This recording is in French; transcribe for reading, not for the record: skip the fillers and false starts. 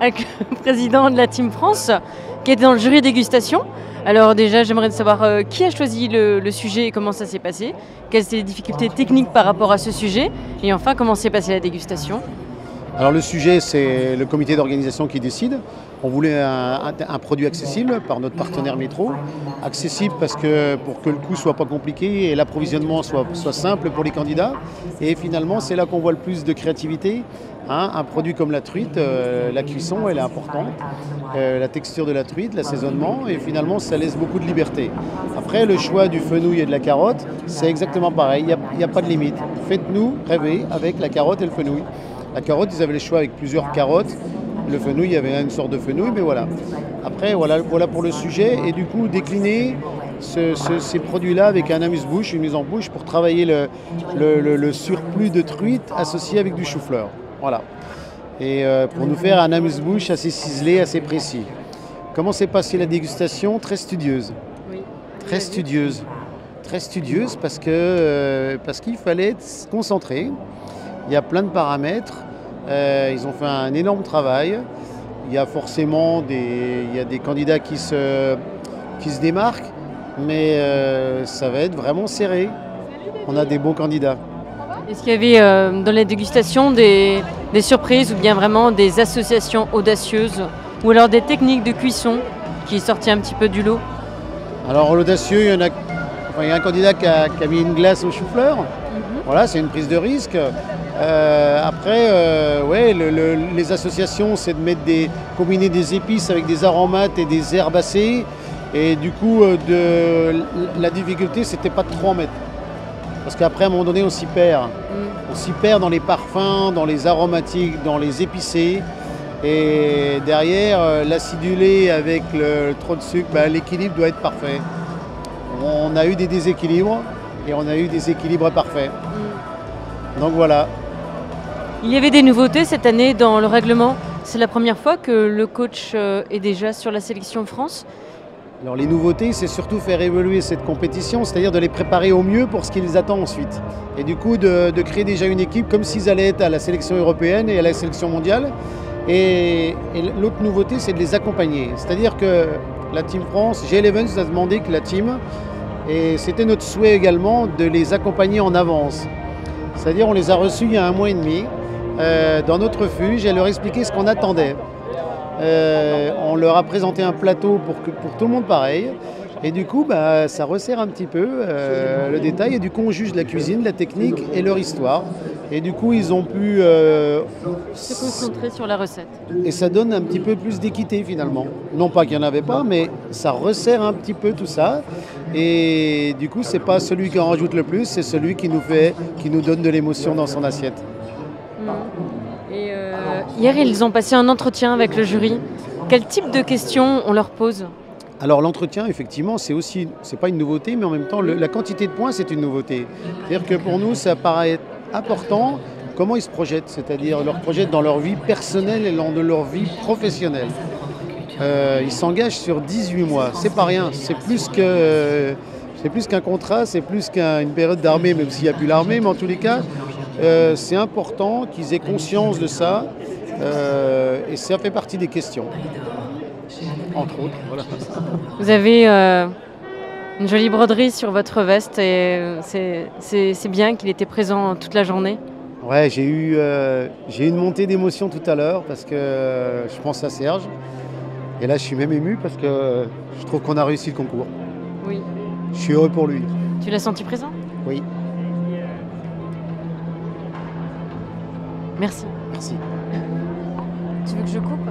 avec le président de la Team France, qui était dans le jury dégustation. Alors déjà, j'aimerais savoir qui a choisi le sujet et comment ça s'est passé, quelles étaient les difficultés techniques par rapport à ce sujet, et enfin, comment s'est passée la dégustation. Alors le sujet, c'est le comité d'organisation qui décide. On voulait un produit accessible par notre partenaire Métro. Accessible parce que pour que le coût soit pas compliqué et l'approvisionnement soit simple pour les candidats. Et finalement, c'est là qu'on voit le plus de créativité. Un produit comme la truite, la cuisson, elle est importante. La texture de la truite, l'assaisonnement, et finalement, ça laisse beaucoup de liberté. Après, le choix du fenouil et de la carotte, c'est exactement pareil. Il n'y a pas de limite. Faites-nous rêver avec la carotte et le fenouil. La carotte, ils avaient le choix avec plusieurs carottes. Le fenouil, il y avait une sorte de fenouil, mais voilà. Après, voilà pour le sujet. Et du coup, décliner ces produits-là avec un amuse-bouche, une mise en bouche, pour travailler le surplus de truite associé avec du chou-fleur. Voilà. Et pour nous faire un amuse-bouche assez ciselé, assez précis. Comment s'est passée la dégustation? Très studieuse. Oui. Très studieuse. Très studieuse parce qu'il fallait se concentrer. Il y a plein de paramètres. Ils ont fait un énorme travail. Il y a forcément des candidats qui se démarquent, mais ça va être vraiment serré. On a des bons candidats. Est-ce qu'il y avait dans les dégustations des surprises ou bien vraiment des associations audacieuses ou alors des techniques de cuisson qui sortaient un petit peu du lot? Alors l'audacieux, il y a un candidat qui a mis une glace au chou-fleur. Voilà, c'est une prise de risque. Après, les associations, c'est de combiner des épices avec des aromates et des herbacées. Et du coup, la difficulté, c'était pas de trop en mettre. Parce qu'après, à un moment donné, on s'y perd. On s'y perd dans les parfums, dans les aromatiques, dans les épicés. Et derrière, l'acidulé avec trop de sucre, l'équilibre doit être parfait. On a eu des déséquilibres et on a eu des équilibres parfaits. Donc voilà. Il y avait des nouveautés cette année dans le règlement. C'est la première fois que le coach est déjà sur la sélection France. Alors les nouveautés, c'est surtout faire évoluer cette compétition, c'est-à-dire de les préparer au mieux pour ce qui les attend ensuite. Et du coup, de créer déjà une équipe comme s'ils allaient être à la sélection européenne et à la sélection mondiale. Et l'autre nouveauté, c'est de les accompagner. C'est-à-dire que la Team France, G11 nous a demandé que la team, et c'était notre souhait également, de les accompagner en avance. C'est-à-dire on les a reçus il y a 1 mois et demi dans notre refuge et leur expliquer ce qu'on attendait. On leur a présenté un plateau pour tout le monde pareil. Et du coup, ça resserre un petit peu le détail. Et du coup, on juge la cuisine, la technique et leur histoire. Et du coup, ils ont pu se concentrer sur la recette. Et ça donne un petit peu plus d'équité finalement. Non pas qu'il n'y en avait pas, mais ça resserre un petit peu tout ça. Et du coup, c'est pas celui qui en rajoute le plus, c'est celui qui nous donne de l'émotion dans son assiette. Et hier, ils ont passé un entretien avec le jury. Quel type de questions on leur pose? Alors l'entretien, effectivement, c'est pas une nouveauté, mais en même temps, la quantité de points, c'est une nouveauté. C'est-à-dire que pour nous, ça paraît important comment ils se projettent, c'est-à-dire leur projettent dans leur vie personnelle et dans leur vie professionnelle. Ils s'engagent sur 18 mois, c'est pas rien, c'est plus qu'un contrat, c'est plus qu'une période d'armée, même s'il n'y a plus l'armée, mais en tous les cas, c'est important qu'ils aient conscience de ça, et ça fait partie des questions. Entre autres, voilà. Vous avez une jolie broderie sur votre veste et c'est bien qu'il était présent toute la journée. Ouais, j'ai eu une montée d'émotion tout à l'heure parce que je pense à Serge. Et là, je suis même ému parce que je trouve qu'on a réussi le concours. Oui. Je suis heureux pour lui. Tu l'as senti présent? Oui. Merci. Merci. Tu veux que je coupe?